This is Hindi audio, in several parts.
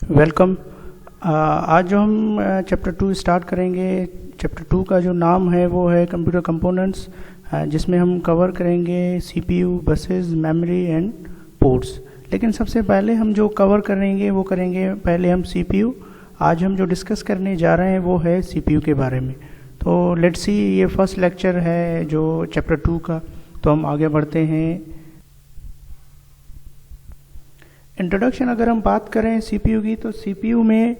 वेलकम। आज जो हम चैप्टर 2 स्टार्ट करेंगे, चैप्टर 2 का जो नाम है वो है कंप्यूटर कंपोनेंट्स, जिसमें हम कवर करेंगे CPU, buses, memory and ports. लेकिन सबसे पहले हम जो कवर करेंगे वो करेंगे पहले हम सीपीयू। आज हम जो डिस्कस करने जा रहे हैं वो है सीपीयू के बारे में। तो लेट्स सी, ये फर्स्ट लेक्चर है जो चैप्टर 2 का। तो हम आगे बढ़ते हैं। इंट्रोडक्शन अगर हम बात करें सीपीयू की, तो सीपीयू में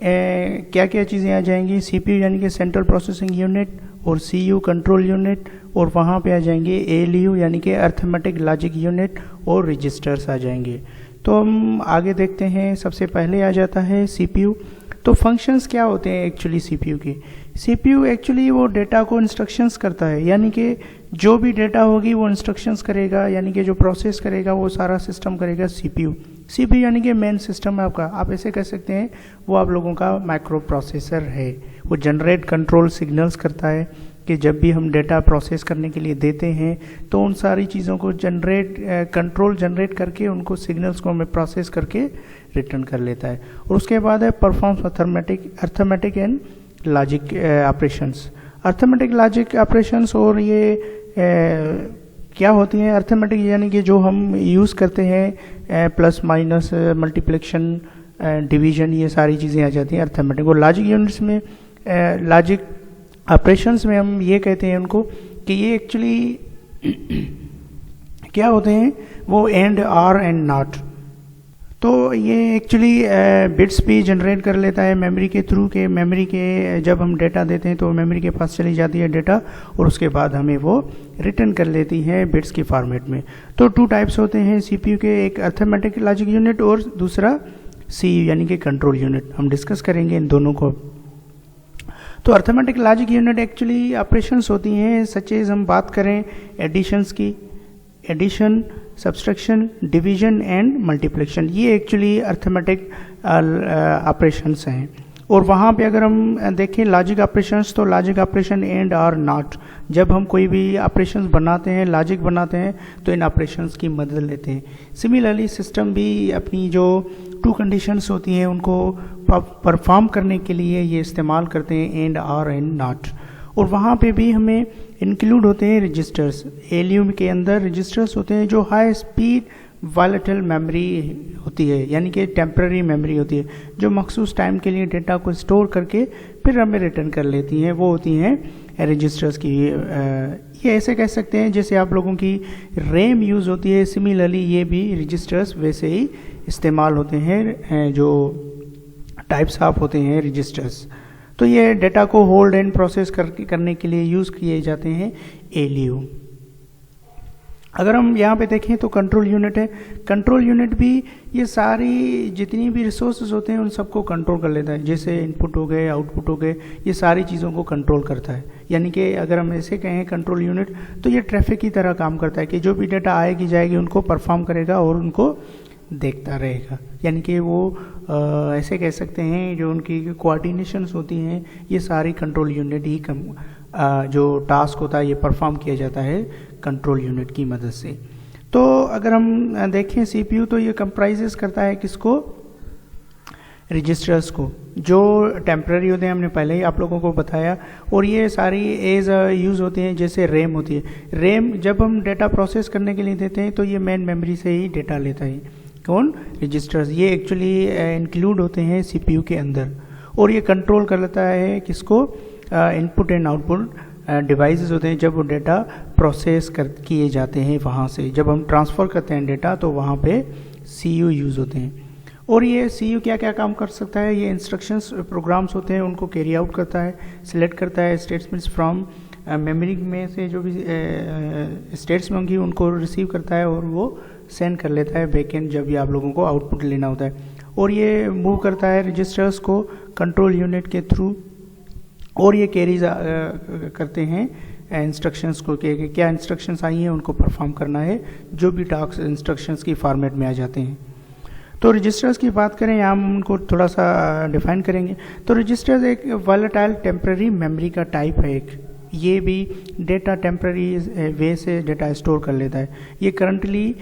क्या क्या चीज़ें आ जाएंगी। सीपीयू यानी कि सेंट्रल प्रोसेसिंग यूनिट, और सीयू कंट्रोल यूनिट, और वहाँ पे आ जाएंगे एएलयू यानी कि अर्थमेटिक लॉजिक यूनिट, और रजिस्टर्स आ जाएंगे। तो हम आगे देखते हैं। सबसे पहले आ जाता है सीपीयू। तो फंक्शंस क्या होते हैं एक्चुअली सीपीयू के। सीपीयू एक्चुअली वो डेटा को इंस्ट्रक्शंस करता है, यानी कि जो भी डेटा होगी वो इंस्ट्रक्शंस करेगा, यानी कि जो प्रोसेस करेगा वो सारा सिस्टम करेगा सीपीयू। सीपीयू यानी कि मेन सिस्टम है आपका, आप ऐसे कह सकते हैं वो आप लोगों का माइक्रो प्रोसेसर है। वो जनरेट कंट्रोल सिग्नल्स करता है कि जब भी हम डेटा प्रोसेस करने के लिए देते हैं तो उन सारी चीज़ों को कंट्रोल जनरेट करके उनको सिग्नल्स को हमें प्रोसेस करके रिटर्न कर लेता है। और उसके बाद है performs arithmetic and logic operations. Arithmetic logic operations, और ये क्या होती हैं अर्थमेटिक, यानी कि जो हम यूज़ करते हैं प्लस माइनस, मल्टीप्लिकेशन, डिवीजन, ये सारी चीज़ें आ जाती हैं अर्थमेटिक। और लॉजिक यूनिट्स में, लॉजिक ऑपरेशंस में हम ये कहते हैं उनको कि ये एक्चुअली क्या होते हैं, वो एंड, आर एंड नॉट। तो ये एक्चुअली बिट्स भी जनरेट कर लेता है मेमोरी के थ्रू। के मेमोरी के जब हम डेटा देते हैं तो मेमोरी के पास चली जाती है डेटा, और उसके बाद हमें वो रिटर्न कर लेती है बिट्स की फॉर्मेट में। तो 2 टाइप्स होते हैं सीपीयू के, एक अर्थमेटिक लॉजिक यूनिट और दूसरा सीयू यानी कि कंट्रोल यूनिट। हम डिस्कस करेंगे इन दोनों को। तो arithmetic logic unit actually operations होती हैं, सच एज हम बात करें एडिशंस की, addition, subtraction, division and multiplication, ये एक्चुअली अर्थमेटिक ऑपरेशंस हैं। और वहाँ पे अगर हम देखें लॉजिक ऑपरेशंस, तो logic operation and or not, जब हम कोई भी ऑपरेशंस बनाते हैं, लॉजिक बनाते हैं, तो इन ऑपरेशंस की मदद लेते हैं। सिमिलरली सिस्टम भी अपनी जो 2 कंडीशंस होती हैं उनको परफॉर्म करने के लिए ये इस्तेमाल करते हैं एंड, आर एंड नॉट। और वहाँ पे भी हमें इंक्लूड होते हैं रजिस्टर्स। एएलयू के अंदर रजिस्टर्स होते हैं जो हाई स्पीड वॉलेटाइल मेमोरी होती है, यानी कि टेम्पररी मेमोरी होती है, जो मखसूस टाइम के लिए डेटा को स्टोर करके फिर हमें रिटर्न कर लेती हैं। वो होती हैं रजिस्टर्स की। ये ऐसे कह सकते हैं जैसे आप लोगों की रैम यूज़ होती है, सिमिलरली ये भी रजिस्टर्स वैसे ही इस्तेमाल होते हैं, जो टाइप्स ऑफ होते हैं रजिस्टर्स। तो ये डेटा को होल्ड एंड प्रोसेस करने के लिए यूज़ किए जाते हैं एएलयू। अगर हम यहाँ पे देखें तो कंट्रोल यूनिट है। कंट्रोल यूनिट भी ये सारी जितनी भी रिसोर्सेज होते हैं उन सबको कंट्रोल कर लेता है, जैसे इनपुट हो गए, आउटपुट हो गए, ये सारी चीज़ों को कंट्रोल करता है। यानी कि अगर हम ऐसे कहें कंट्रोल यूनिट, तो ये ट्रैफिक की तरह काम करता है कि जो भी डेटा आएगी जाएगी उनको परफॉर्म करेगा और उनको देखता रहेगा। यानी कि वो ऐसे कह सकते हैं जो उनकी कोऑर्डिनेशंस होती हैं, ये सारी कंट्रोल यूनिट ही जो टास्क होता है ये परफॉर्म किया जाता है कंट्रोल यूनिट की मदद से। तो अगर हम देखें सीपीयू, तो ये कंप्राइजेस करता है किसको, रजिस्टर्स को, जो टेम्पररी होते हैं, हमने पहले ही आप लोगों को बताया। और ये सारी एज यूज़ होती हैं, जैसे रैम होती है। रैम जब हम डेटा प्रोसेस करने के लिए देते हैं तो ये मेन मेमोरी से ही डेटा लेता है। कौन, रजिस्टर्स, ये एक्चुअली इंक्लूड होते हैं सीपीयू के अंदर। और ये कंट्रोल कर लेता है किसको, इनपुट एंड आउटपुट डिवाइसेस होते हैं, जब वो डेटा प्रोसेस किए जाते हैं वहाँ से। जब हम ट्रांसफ़र करते हैं डेटा तो वहाँ पे सीयू यूज़ होते हैं। और ये सीयू क्या क्या काम कर सकता है, ये इंस्ट्रक्शंस प्रोग्राम्स होते हैं उनको कैरी आउट करता है, सिलेक्ट करता है स्टेटमेंट्स फ्रॉम मेमोरी में से, जो भी स्टेट्स में होंगी उनको रिसीव करता है और वो सेंड कर लेता है बैकएंड, जब भी आप लोगों को आउटपुट लेना होता है। और ये मूव करता है रजिस्टर्स को कंट्रोल यूनिट के थ्रू, और ये कैरीज करते हैं इंस्ट्रक्शंस को, कि क्या इंस्ट्रक्शंस आई हैं उनको परफॉर्म करना है, जो भी टास्क इंस्ट्रक्शंस की फॉर्मेट में आ जाते हैं। तो रजिस्टर्स की बात करें, यहाँ हम उनको थोड़ा सा डिफाइन करेंगे। तो रजिस्टर्स एक वॉलेटाइल टेम्पररी मेमोरी का टाइप है एक, ये भी डेटा टेम्पररी वे से डेटा स्टोर कर लेता है। ये करंटली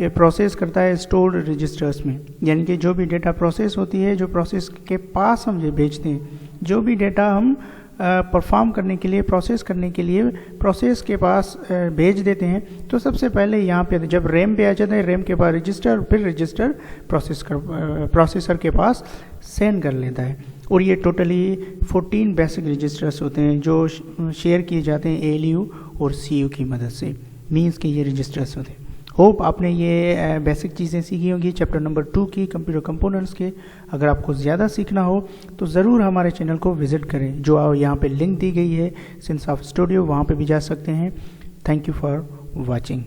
प्रोसेस करता है स्टोर्ड रजिस्टर्स में, यानी कि जो भी डेटा प्रोसेस होती है, जो प्रोसेस के पास हम ये भेजते हैं, जो भी डेटा हम परफॉर्म करने के लिए, प्रोसेस करने के लिए प्रोसेस के पास भेज देते हैं, तो सबसे पहले यहाँ पे जब रैम पे आ जाता है, रैम के पास रजिस्टर, फिर रजिस्टर प्रोसेसर के पास सेंड कर लेता है। और ये टोटली 14 बेसिक रजिस्टर्स होते हैं जो शेयर किए जाते हैं ALU और CU की मदद से, मीन्स के ये रजिस्टर्स होते हैं। होप आपने ये बेसिक चीज़ें सीखी होंगी चैप्टर नंबर 2 की कंप्यूटर कंपोनेंट्स के। अगर आपको ज़्यादा सीखना हो तो ज़रूर हमारे चैनल को विज़िट करें, जो यहाँ पे लिंक दी गई है सिंस ऑफ स्टूडियो, वहाँ पे भी जा सकते हैं। Thank you for watching.